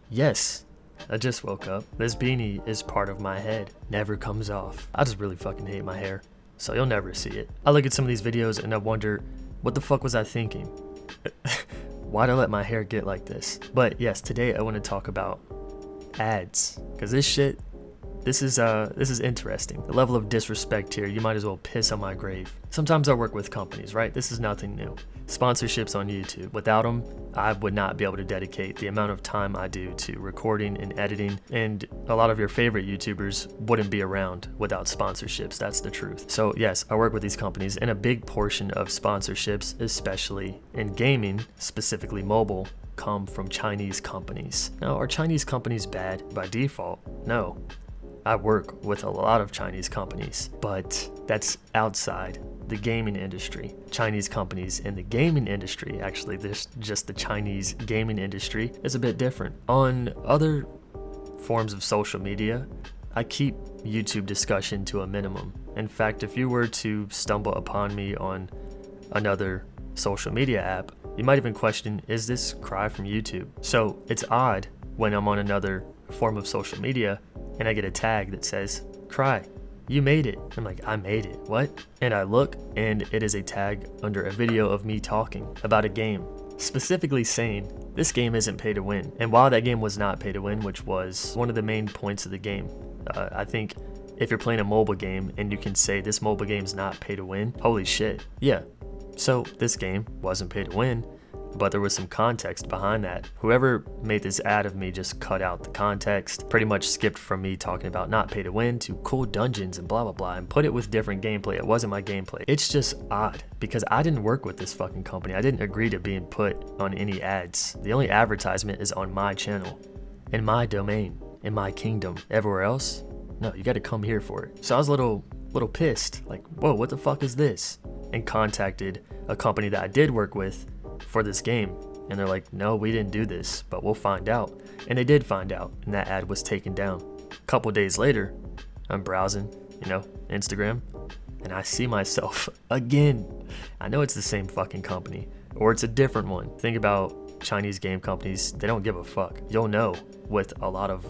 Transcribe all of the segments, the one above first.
Yes, I just woke up. This beanie is part of my head. Never comes off. I just really fucking hate my hair, so you'll never see it. I look at some of these videos and I wonder, what the fuck was I thinking? Why'd I let my hair get like this? But yes, today I want to talk about ads, because this is interesting. The level of disrespect here, you might as well piss on my grave. Sometimes I work with companies, right? This is nothing new. Sponsorships on YouTube. Without them, I would not be able to dedicate the amount of time I do to recording and editing, and a lot of your favorite YouTubers wouldn't be around without sponsorships. That's the truth. So yes, I work with these companies, and a big portion of sponsorships, especially in gaming, specifically mobile, come from Chinese companies. Now, are Chinese companies bad by default? No. I work with a lot of Chinese companies, but that's outside the gaming industry. Chinese companies in the gaming industry, actually, there's just the Chinese gaming industry is a bit different. On other forms of social media, I keep YouTube discussion to a minimum. In fact, if you were to stumble upon me on another social media app, you might even question, is this Cryy from YouTube? So it's odd when I'm on another form of social media and I get a tag that says, Cryy, you made it. I'm like, I made it, what? And I look and it is a tag under a video of me talking about a game, specifically saying this game isn't pay to win. And while that game was not pay to win, which was one of the main points of the game, I think if you're playing a mobile game and you can say this mobile game's not pay to win, holy shit, yeah. So this game wasn't pay to win, but there was some context behind that. Whoever made this ad of me just cut out the context, pretty much skipped from me talking about not pay to win to cool dungeons and blah blah blah, and put it with different gameplay. It wasn't my gameplay. It's just odd because I didn't work with this fucking company. I didn't agree to being put on any ads. The only advertisement is on my channel, in my domain, in my kingdom. Everywhere else, no, you gotta come here for it. So I was a little pissed, like, whoa, what the fuck is this? And contacted a company that I did work with for this game, and they're like, no, we didn't do this, but we'll find out. And they did find out, and that ad was taken down. A couple days later, I'm browsing, Instagram, and I see myself again. I know it's the same fucking company, or it's a different one. Think about Chinese game companies, they don't give a fuck. You'll know with a lot of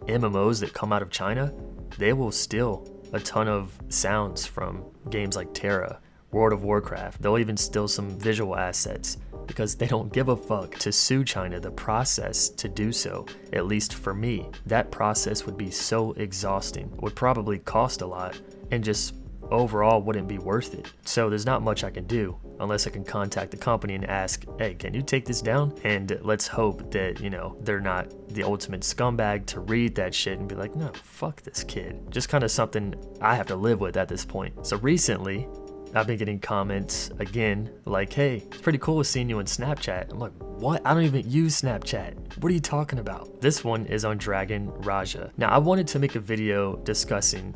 MMOs that come out of China, they will steal a ton of sounds from games like Terra, World of Warcraft. They'll even steal some visual assets because they don't give a fuck. To sue China, the process to do so, at least for me, that process would be so exhausting, would probably cost a lot, and just overall wouldn't be worth it. So there's not much I can do unless I can contact the company and ask, hey, can you take this down? And let's hope that, they're not the ultimate scumbag to read that shit and be like, no, fuck this kid. Just kind of something I have to live with at this point. So recently, I've been getting comments again like, hey, it's pretty cool seeing you on Snapchat. I'm like, what? I don't even use Snapchat. What are you talking about? This one is on Dragon Raja. Now, I wanted to make a video discussing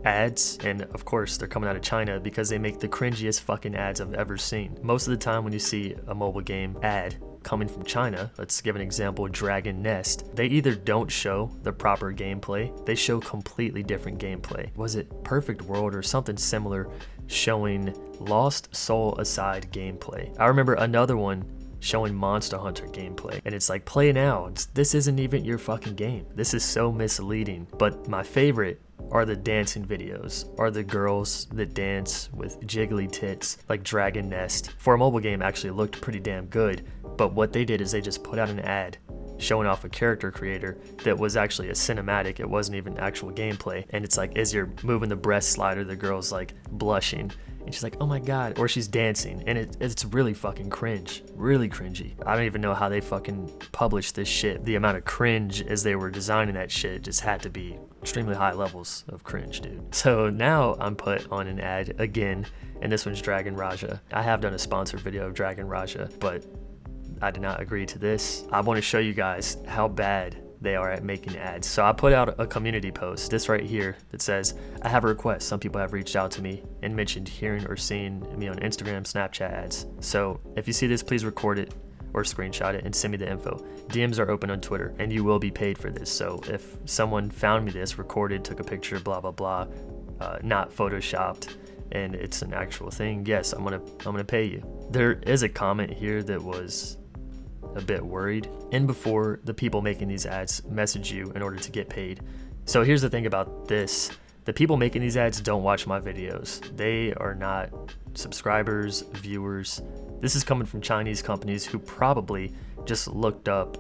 ads, and of course they're coming out of China because they make the cringiest fucking ads I've ever seen. Most of the time when you see a mobile game ad coming from China, let's give an example, Dragon Nest, they either don't show the proper gameplay, they show completely different gameplay. Was it Perfect World or something similar showing Lost Soul Aside gameplay? I remember another one showing Monster Hunter gameplay, and it's like, play now. This isn't even your fucking game. This is so misleading. But my favorite are the dancing videos, are the girls that dance with jiggly tits like Dragon Nest. For a mobile game, actually looked pretty damn good, but what they did is they just put out an ad showing off a character creator that was actually a cinematic. It wasn't even actual gameplay, and it's like, as you're moving the breast slider, the girl's like blushing, and she's like, oh my god, or she's dancing, and it's really fucking cringe, really cringy. I don't even know how they fucking published this shit. The amount of cringe as they were designing that shit just had to be extremely high levels of cringe, dude. So now I'm put on an ad again, and this one's Dragon Raja. I have done a sponsored video of Dragon Raja, but I did not agree to this. I want to show you guys how bad they are at making ads. So I put out a community post, this right here, that says, I have a request. Some people have reached out to me and mentioned hearing or seeing me on Instagram, Snapchat ads. So if you see this, please record it or screenshot it and send me the info. DMs are open on Twitter, and you will be paid for this. So if someone found me this, recorded, took a picture, blah, blah, blah, not photoshopped, and it's an actual thing, yes, I'm gonna pay you. There is a comment here that was a bit worried, and before the people making these ads message you in order to get paid. So here's the thing about this. The people making these ads don't watch my videos. They are not subscribers, viewers. This is coming from Chinese companies who probably just looked up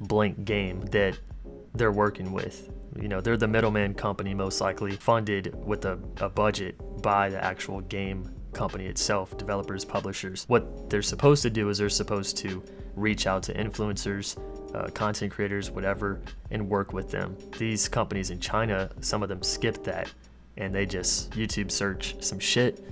blank game that they're working with. You know, they're the middleman company, most likely funded with a budget by the actual game company itself, developers, publishers. What they're supposed to do is they're supposed to reach out to influencers, content creators, whatever, and work with them. These companies in China, some of them skip that and they just YouTube search some shit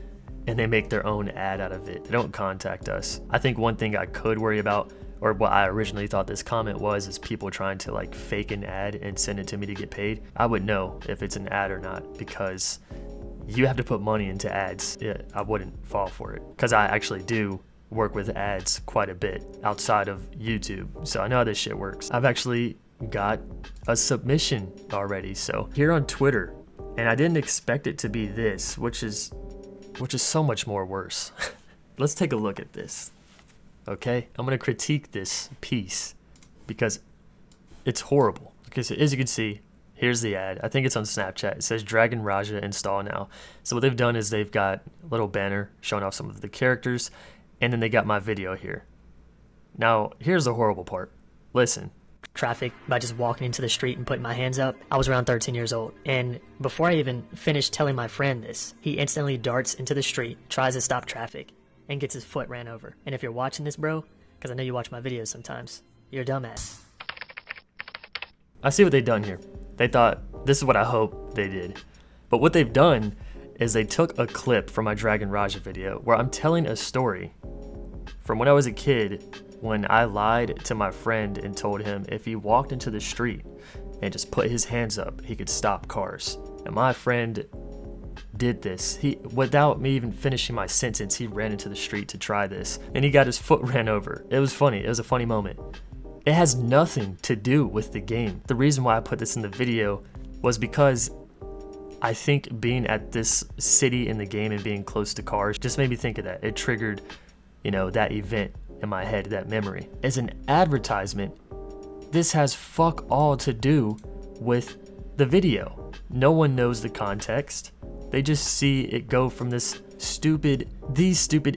and they make their own ad out of it. They don't contact us. I think one thing I could worry about, or what I originally thought this comment was, is people trying to like fake an ad and send it to me to get paid. I would know if it's an ad or not, because you have to put money into ads. Yeah, I wouldn't fall for it, because I actually do work with ads quite a bit outside of YouTube, so I know how this shit works. I've actually got a submission already, so here on Twitter, and I didn't expect it to be this, which is so much more worse. Let's take a look at this. Okay, I'm gonna critique this piece because it's horrible. Okay, so as you can see, here's the ad. I think it's on Snapchat. It says Dragon Raja install now. So what they've done is they've got a little banner showing off some of the characters, and then they got my video here. Now, here's the horrible part. Listen. Traffic by just walking into the street and putting my hands up. I was around 13 years old, and before I even finished telling my friend this, he instantly darts into the street, tries to stop traffic, and gets his foot ran over. And if you're watching this, bro, because I know you watch my videos sometimes, you're a dumbass. I see what they've done here. They thought, this is what I hope they did. But what they've done is they took a clip from my Dragon Raja video where I'm telling a story from when I was a kid, when I lied to my friend and told him if he walked into the street and just put his hands up, he could stop cars. And my friend did this. He, without me even finishing my sentence, he ran into the street to try this, and he got his foot ran over. It was funny. It was a funny moment. It has nothing to do with the game. The reason why I put this in the video was because I think being at this city in the game and being close to cars just made me think of that. It triggered, you know, that event in my head, that memory. As an advertisement, this has fuck all to do with the video. No one knows the context. They just see it go from these stupid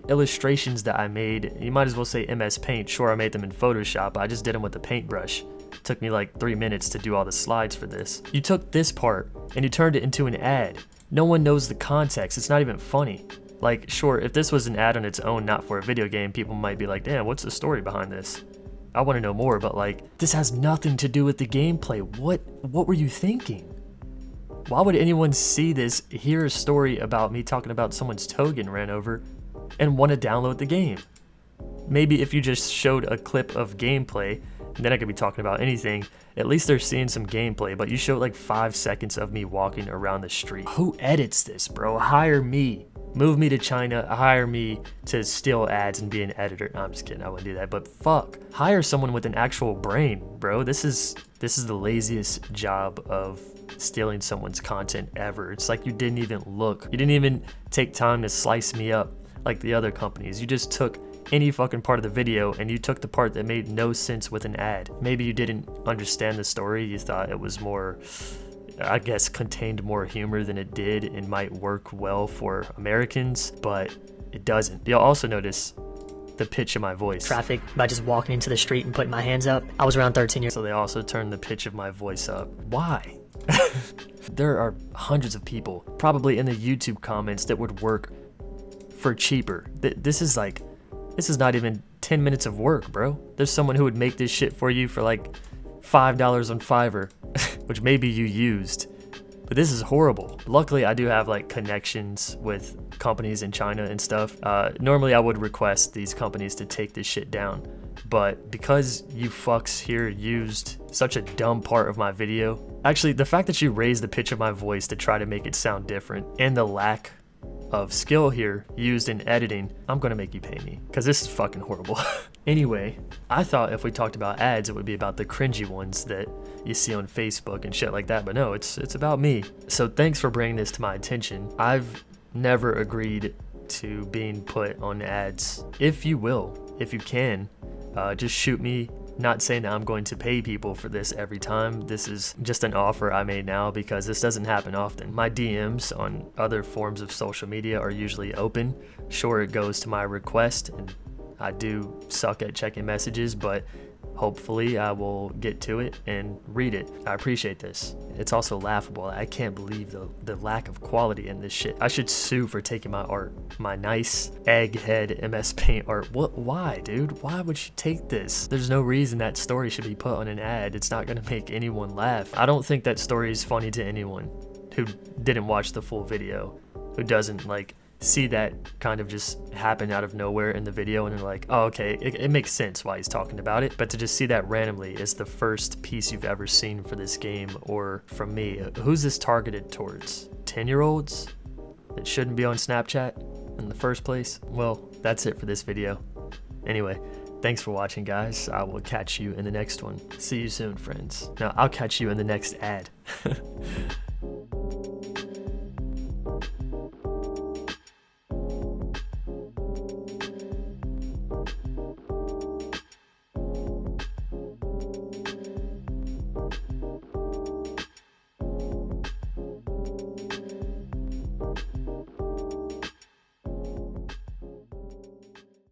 illustrations that I made. You might as well say MS Paint. Sure, I made them in Photoshop. I just did them with a paintbrush. It took me like 3 minutes to do all the slides for this. You took this part and you turned it into an ad. No one knows the context. It's not even funny. Like, sure, if this was an ad on its own, not for a video game, people might be like, damn, what's the story behind this? I want to know more, but like, this has nothing to do with the gameplay. What were you thinking? Why would anyone see this, hear a story about me talking about someone's toe getting ran over, and want to download the game? Maybe if you just showed a clip of gameplay, and then I could be talking about anything, at least they're seeing some gameplay, but you showed like 5 seconds of me walking around the street. Who edits this, bro? Hire me. Move me to China, hire me to steal ads and be an editor. No, I'm just kidding, I wouldn't do that, but fuck. Hire someone with an actual brain, bro. This is the laziest job of stealing someone's content ever. It's like you didn't even look. You didn't even take time to slice me up like the other companies. You just took any fucking part of the video and you took the part that made no sense with an ad. Maybe you didn't understand the story. You thought it was more, I guess, contained more humor than it did and might work well for Americans, but it doesn't. You'll also notice the pitch of my voice. Traffic by just walking into the street and putting my hands up. I was around 13 years old. So they also turned the pitch of my voice up. Why? There are hundreds of people probably in the YouTube comments that would work for cheaper. This is not even 10 minutes of work, bro. There's someone who would make this shit for you for like $5 on Fiverr, which maybe you used, but this is horrible. Luckily, I do have like connections with companies in China and stuff. Normally I would request these companies to take this shit down, but because you fucks here used such a dumb part of my video, actually the fact that you raised the pitch of my voice to try to make it sound different, and the lack of skill here used in editing, I'm gonna make you pay me, because this is fucking horrible. Anyway, I thought if we talked about ads, it would be about the cringy ones that you see on Facebook and shit like that, but no, it's about me. So thanks for bringing this to my attention. I've never agreed to being put on ads. If you will, if you can, just shoot me. Not saying that I'm going to pay people for this every time. This is just an offer I made now because this doesn't happen often. My DMs on other forms of social media are usually open. Sure, it goes to my request, and I do suck at checking messages, but hopefully I will get to it and read it. I appreciate this. It's also laughable. I can't believe the lack of quality in this shit. I should sue for taking my art, my nice egghead MS Paint art. Why, dude? Why would you take this? There's no reason that story should be put on an ad. It's not gonna make anyone laugh. I don't think that story is funny to anyone who didn't watch the full video, who doesn't like see that kind of just happen out of nowhere in the video and they're like, oh, okay, it makes sense why he's talking about it. But to just see that randomly is the first piece you've ever seen for this game, or from me. Who's this targeted towards? 10-year-olds that shouldn't be on Snapchat in the first place? Well, that's it for this video. Anyway, thanks for watching, guys. I will catch you in the next one. See you soon, friends. No, I'll catch you in the next ad.